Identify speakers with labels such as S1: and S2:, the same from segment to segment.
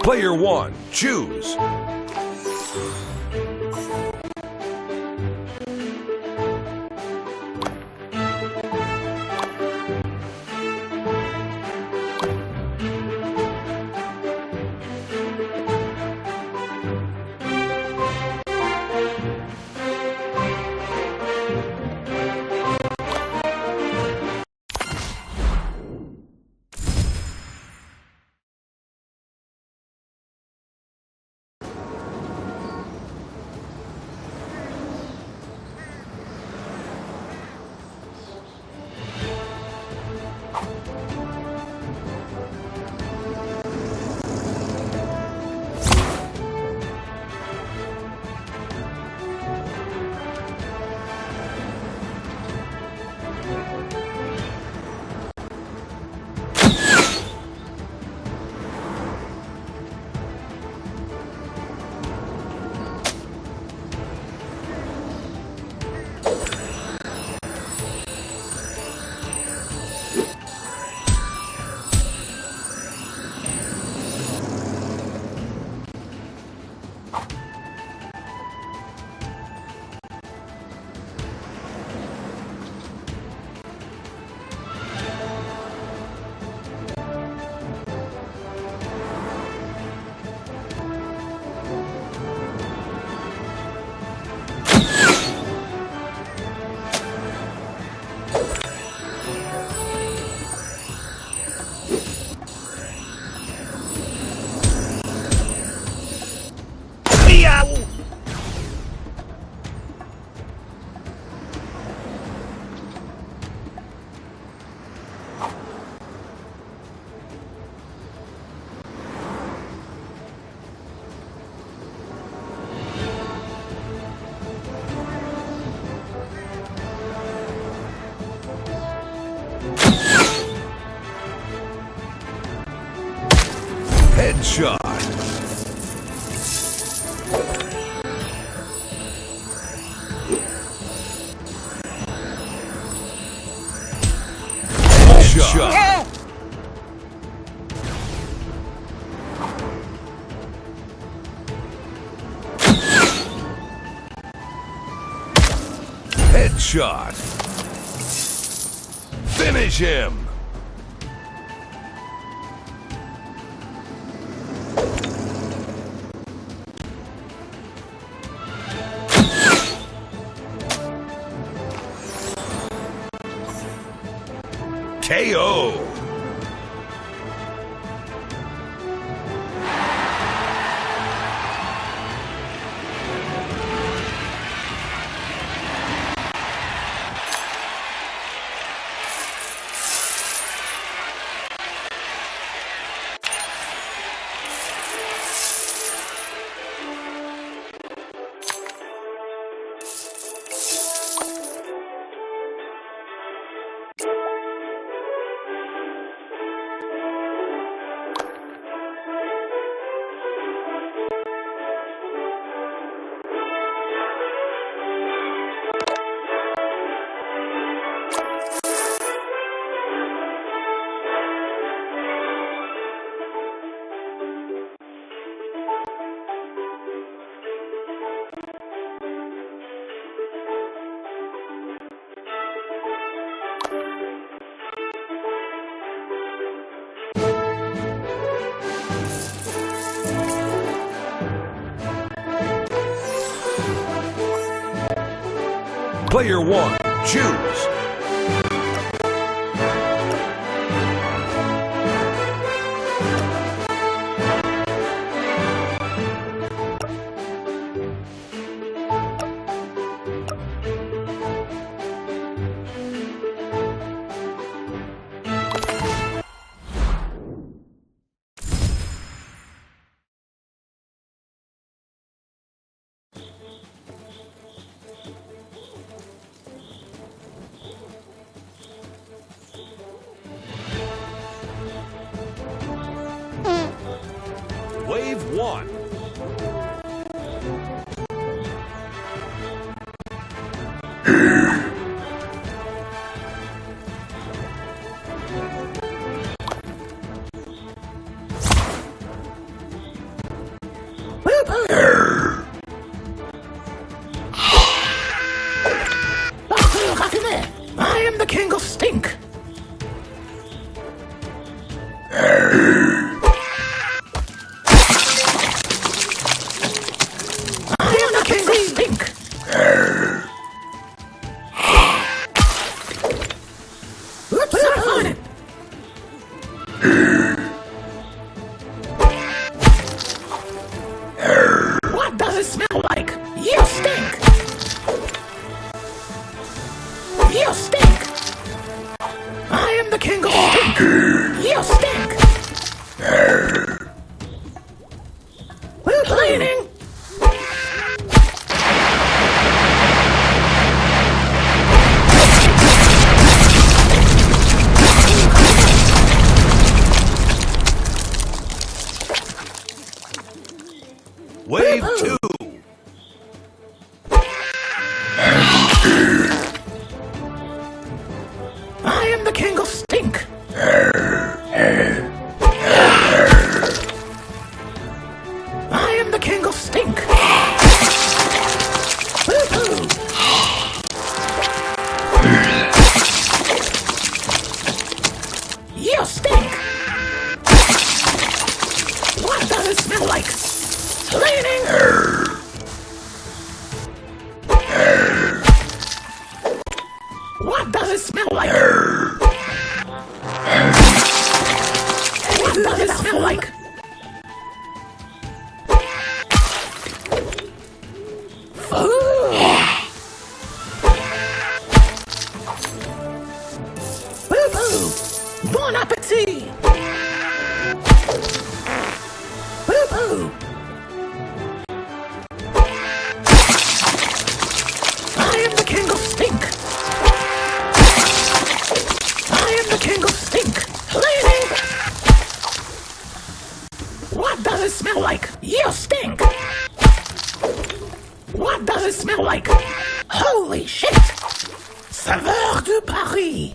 S1: Player one, choose. Headshot. Headshot. Headshot. Finish him. KO. Player one, choose. Wave one.
S2: stink. I am the king of stink. Oops, I found it. What does it smell like? You stink. You stink. I am the king of stink. You stink. We're cleaning.
S1: Wave 2.
S2: I am the king of stink. I am the king of stink. Woo-hoo. You stink. What does it smell like? Cleaning. What does it smell like? What does it smell like? Boo-boo! Bon appetit! Boo-boo! I am the king of stink! I am the king of stink! Cleaning! What does it smell like? You stink! What does it smell like? Holy shit! Saveur de Paris!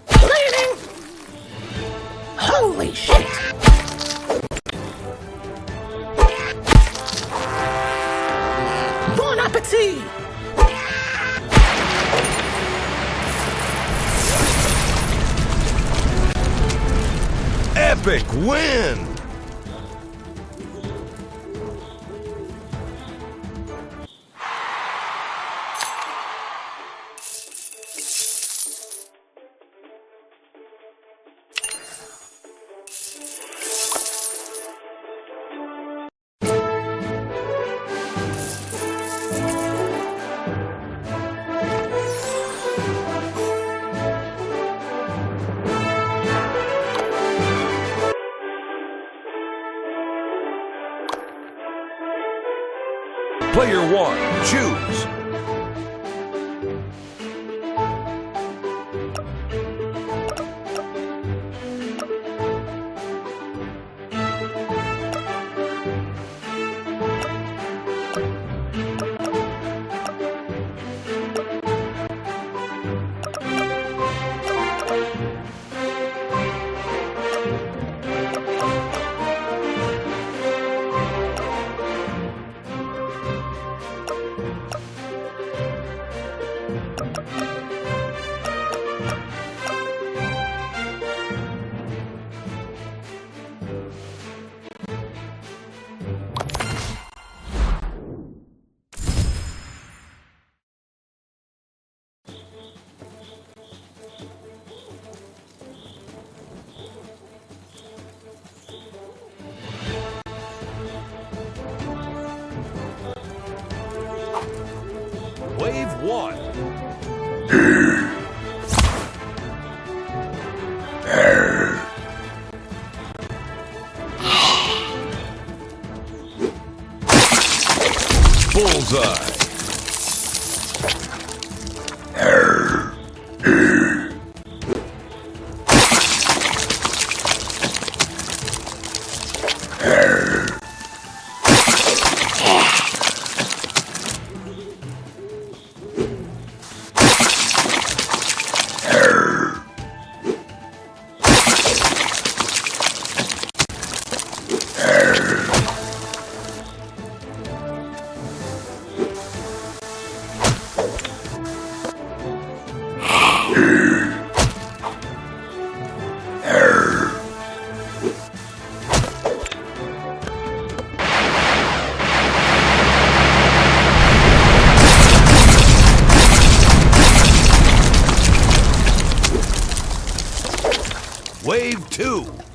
S2: Cleaning! Holy shit! Bon appetit!
S1: Epic win! Player 1, choose. Wave 1. Bullseye. Wave 2.